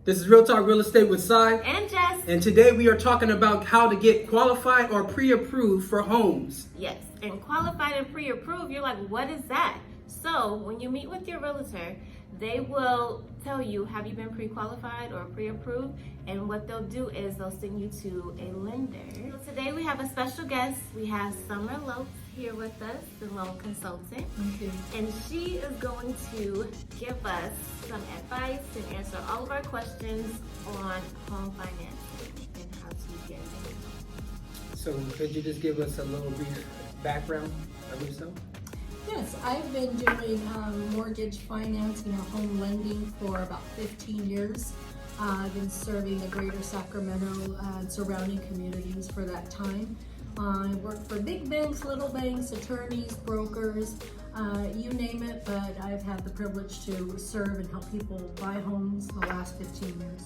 This is Real Talk Real Estate with Cy and Jess. And today we are talking about how to get qualified or pre-approved for homes. Yes, and qualified and pre-approved, you're like, what is that? So when you meet with your realtor, they will tell you, have you been pre-qualified or pre-approved? And what they'll do is they'll send you to a lender. So today we have a special guest. We have Summer Lopes here with us, the loan consultant. Okay. And she is going to give us some advice and answer all of our questions on home financing and how to get it. So could you just give us a little brief background of yourself? Yes, I've been doing mortgage financing or home lending for about 15 years. I've been serving the greater Sacramento and surrounding communities for that time. I work for big banks, little banks, attorneys, brokers, you name it, but I've had the privilege to serve and help people buy homes the last 15 years.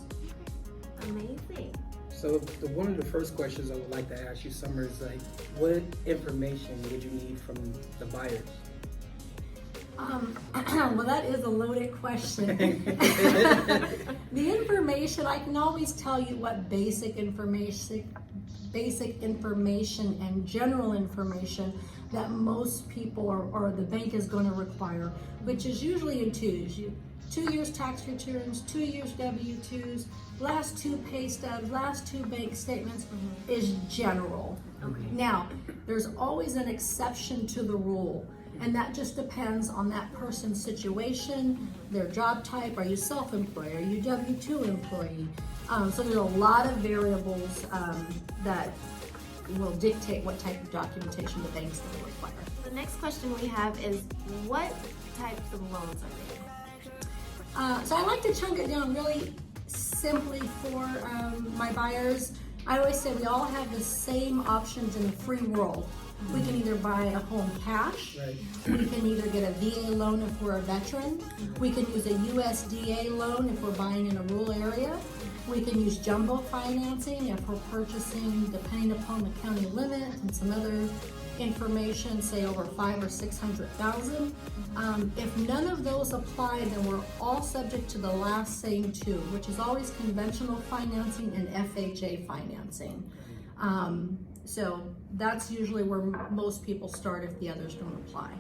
Amazing. So one of the first questions I would like to ask you, Summer, is like, what information would you need from the buyers? Well, that is a loaded question. The information, I can always tell you what basic information and general information that most people or the bank is going to require, which is usually in twos. 2 years tax returns, 2 years W-2s, last 2 pay stubs, last 2 bank statements is general. Okay. Now, there's always an exception to the rule, and that just depends on that person's situation, their job type. Are you self-employed? Are you W-2 employee? So there's a lot of variables that will dictate what type of documentation the bank's going to require. The next question we have is, what types of loans are there? So I like to chunk it down really simply for my buyers. I always say we all have the same options in the free world. We can either buy a home cash, Right. we can either get a VA loan if we're a veteran, we can use a USDA loan if we're buying in a rural area, we can use jumbo financing if we're purchasing, depending upon the county limit and some other information, say over 500,000 or 600,000. If none of those apply, then we're all subject to the last same two, which is always conventional financing and FHA financing. So that's usually where most people start if the others don't apply.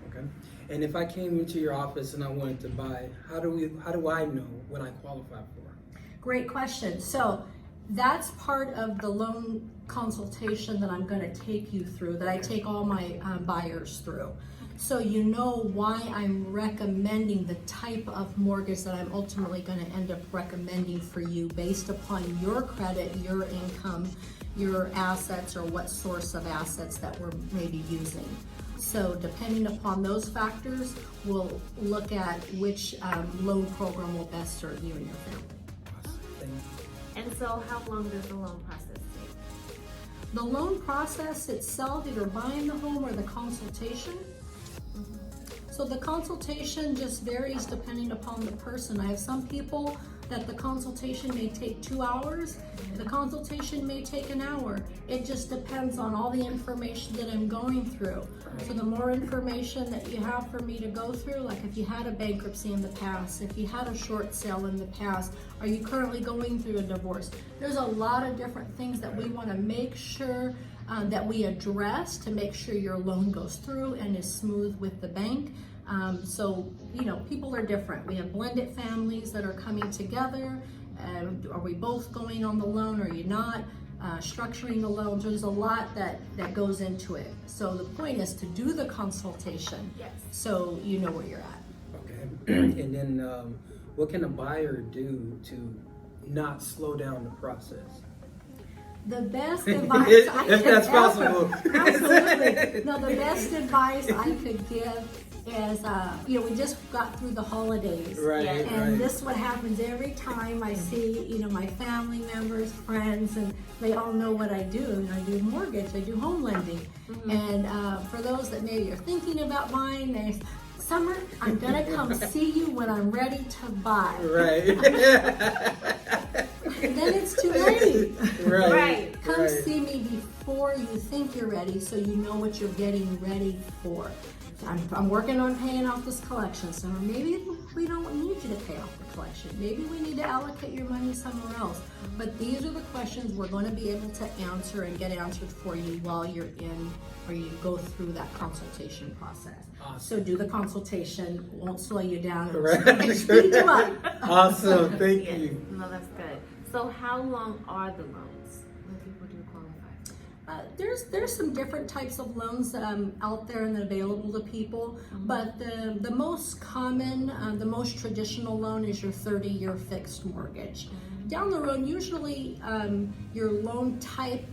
Okay. And if I came into your office and I wanted to buy, how do I know what I qualify for? Great question. So that's part of the loan consultation that I'm going to take you through, that I take all my buyers through. So you know why I'm recommending the type of mortgage that I'm ultimately going to end up recommending for you based upon your credit, your income, your assets, or what source of assets that we're maybe using. So depending upon those factors, we'll look at which loan program will best serve you and your family. And so how long does the loan process take? The loan process itself, either buying the home or the consultation. So the consultation just varies depending upon the person. I have some people that the consultation may take 2 hours, the consultation may take an hour. It just depends on all the information that I'm going through. So the more information that you have for me to go through, like if you had a bankruptcy in the past, if you had a short sale in the past, are you currently going through a divorce? There's a lot of different things that we want to make sure that we address to make sure your loan goes through and is smooth with the bank. So, you know, people are different. We have blended families that are coming together. Are we both going on the loan, or are you not? Structuring the loans, there's a lot that goes into it. So the point is to do the consultation. Yes. So you know where you're at. Okay. And then what can a buyer do to not slow down the process? The best advice I If could that's possible. Absolutely. No, the best advice I could give is, you know, we just got through the holidays. Right, Yeah. And right. this is what happens every time I see, you know, my family members, friends, and they all know what I do. I do mortgage, I do home lending. And for those that maybe are thinking about buying, they say, Summer, I'm gonna come see you when I'm ready to buy. Right. And then it's too late. Right. Come see me before you think you're ready, so you know what you're getting ready for. I'm working on paying off this collection center. Maybe we don't need you to pay off the collection. Maybe we need to allocate your money somewhere else. But these are the questions we're going to be able to answer and get answered for you while you're in, or you go through that consultation process. Awesome. So do the consultation, won't slow you down, Right. speed you up. Awesome, thank Yes. you. No, that's good. So how long are the loans when people do qualify? There's some different types of loans out there and available to people, but the most common, the most traditional loan is your 30-year fixed mortgage. Down the road, usually your loan type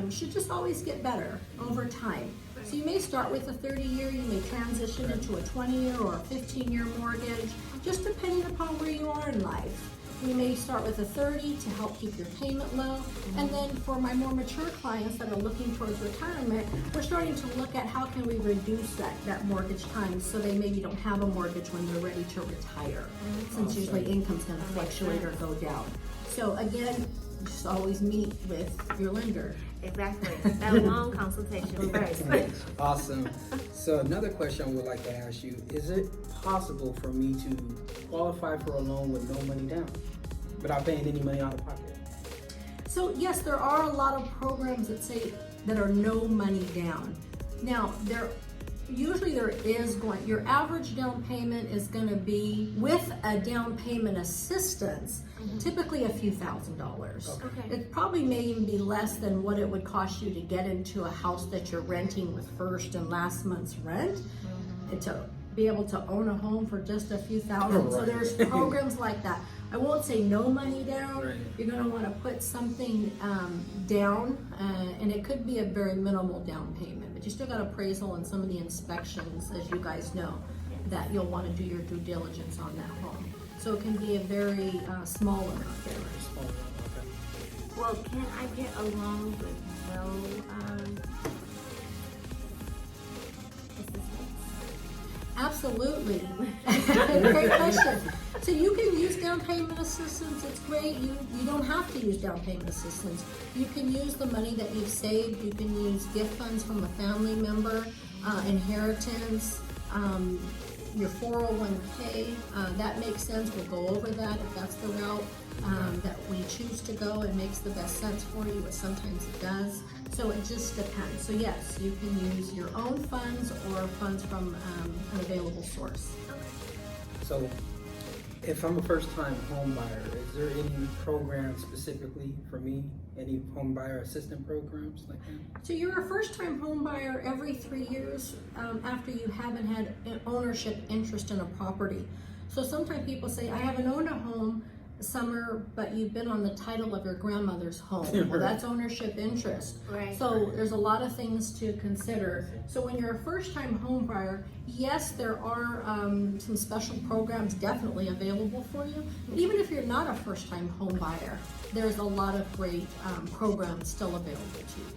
should just always get better over time. So you may start with a 30-year, you may transition into a 20-year or a 15-year mortgage, just depending upon where you are in life. You may start with a 30 to help keep your payment low. And then for my more mature clients that are looking towards retirement, we're starting to look at how can we reduce that mortgage time so they maybe don't have a mortgage when they're ready to retire, since usually income's gonna fluctuate or go down. So again, just always meet with your lender. Exactly. That long consultation first. Awesome. So another question I would like to ask you, is it possible for me to qualify for a loan with no money down without paying any money out of pocket? So yes, there are a lot of programs that say that are no money down. Now, there is your average down payment is going to be, with a down payment assistance, typically a few $1,000s. Okay. It probably may even be less than what it would cost you to get into a house that you're renting with first and last month's rent, and to be able to own a home for just a few thousand. So Right. there's programs like that. I won't say no money down. Right. You're going to want to put something down, and it could be a very minimal down payment, but you still got appraisal and some of the inspections, as you guys know, that you'll want to do your due diligence on that home. So it can be a very small amount there. Oh, okay. Well, can I get a loan with no assistance? Absolutely. Great question. So you can use down payment assistance. It's great. You don't have to use down payment assistance. You can use the money that you've saved. You can use gift funds from a family member, inheritance, your 401k. That makes sense. We'll go over that if that's the route that we choose to go. It makes the best sense for you, but sometimes it does. So it just depends. So yes, you can use your own funds or funds from an available source. So if I'm a first-time home buyer, is there any program specifically for me? Any home buyer assistant programs like that? So you're a first-time home buyer every 3 years after you haven't had an ownership interest in a property. So sometimes people say, I haven't owned a home summer, but you've been on the title of your grandmother's home. Well, that's ownership interest. Right. So there's a lot of things to consider. So when you're a first-time home buyer, yes, there are some special programs definitely available for you. But even if you're not a first-time home buyer, there's a lot of great programs still available to you.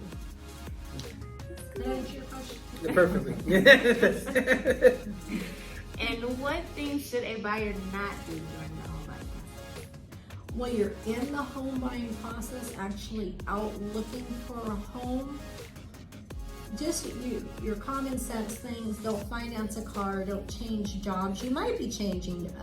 Did I answer your question? Perfectly. And what things should a buyer not do during the home buying process? While you're in the home buying process, actually out looking for a home, just your common sense things. Don't finance a car, don't change jobs. You might be changing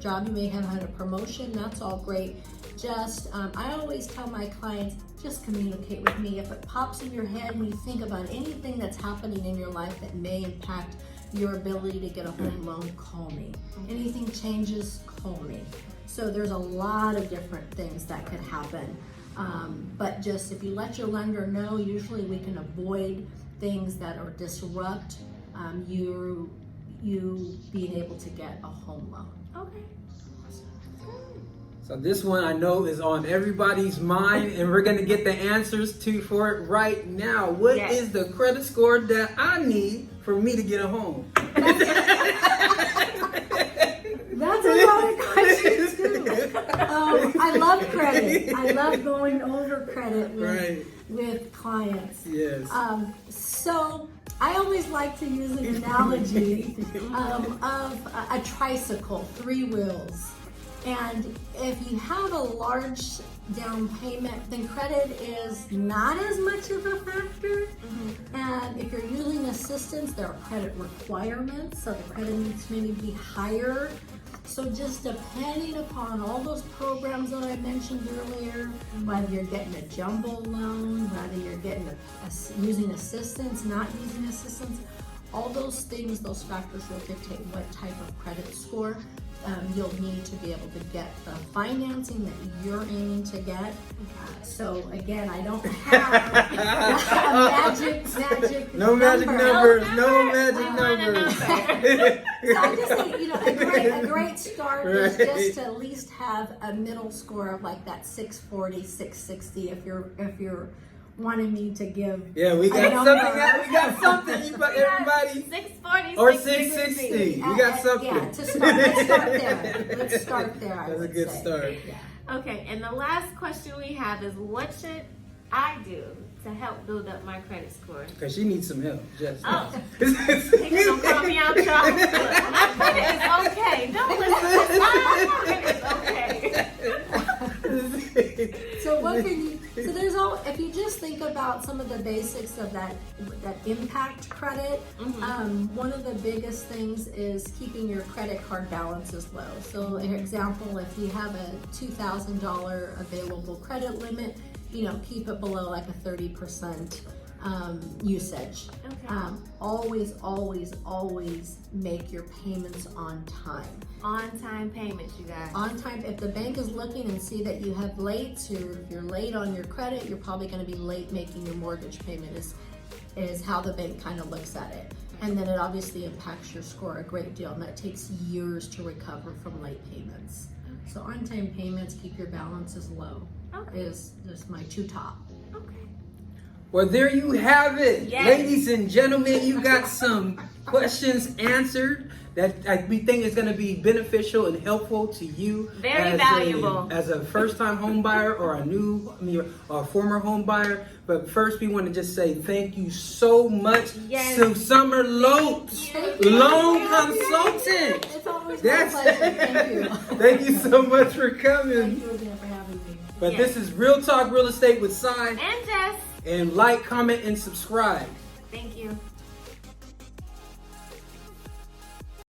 job, you may have had a promotion, that's all great. Just, I always tell my clients, just communicate with me. If it pops in your head and you think about anything that's happening in your life that may impact your ability to get a home loan, call me. Anything changes, call me. So there's a lot of different things that could happen. But just if you let your lender know, usually we can avoid things that are disrupt you being able to get a home loan. Okay. So this one I know is on everybody's mind, and we're gonna get the answers for it right now. What is the credit score that I need for me to get a home? That's a lot of questions too. I love credit. I love going over credit with clients. Yes. So I always like to use an analogy of a tricycle, 3 wheels. And if you have a large down payment, then credit is not as much of a factor. And if you're using assistance, there are credit requirements, so the credit needs to maybe be higher. So just depending upon all those programs that I mentioned earlier, whether you're getting a jumbo loan, whether you're getting using assistance, not using assistance, all those things, those factors will dictate what type of credit score you'll need to be able to get the financing that you're aiming to get. So again, I don't have a magic No magic numbers. No magic We want a numbers. number. So I just think, a great start is just to at least have a middle score of like that 640, 660 if you're wanting me to give. Yeah, we got a number. something. We got something. Everybody. 640, Or 660. 660. We got something. Yeah, to start. Let's start there. Let's start there. I That's a would good say. start. Yeah. Okay, and the last question we have is, what should I do to help build up my credit score? Because she needs some help. Just Oh. He's gonna call me out, y'all. Look, my credit is okay. Don't listen. My credit is okay. So what can you? So there's all. If you just think about some of the basics of that impact credit, one of the biggest things is keeping your credit card balances low. So, an example, if you have a $2,000 available credit limit, keep it below like a 30% usage. Okay. Always make your payments on time. On-time payments, you guys. On time. If the bank is looking and see that you have late, or if you're late on your credit, you're probably going to be late making your mortgage payment. Is how the bank kind of looks at it, and then it obviously impacts your score a great deal, and that takes years to recover from late payments. So on-time payments, keep your balances low. Okay. Is just my two top. Okay. Well, there you have it. Yes. Ladies and gentlemen, you got some questions answered that we think is going to be beneficial and helpful to you. Very valuable. As a first-time home buyer or a former home buyer. But first, we want to just say thank you so much to Summer Lopes, loan consultant. It's always my pleasure. Thank you. Thank you so much for coming. Thank you again for having me. But this is Real Talk Real Estate with Cy. And Jess. And like, comment, and subscribe. Thank you.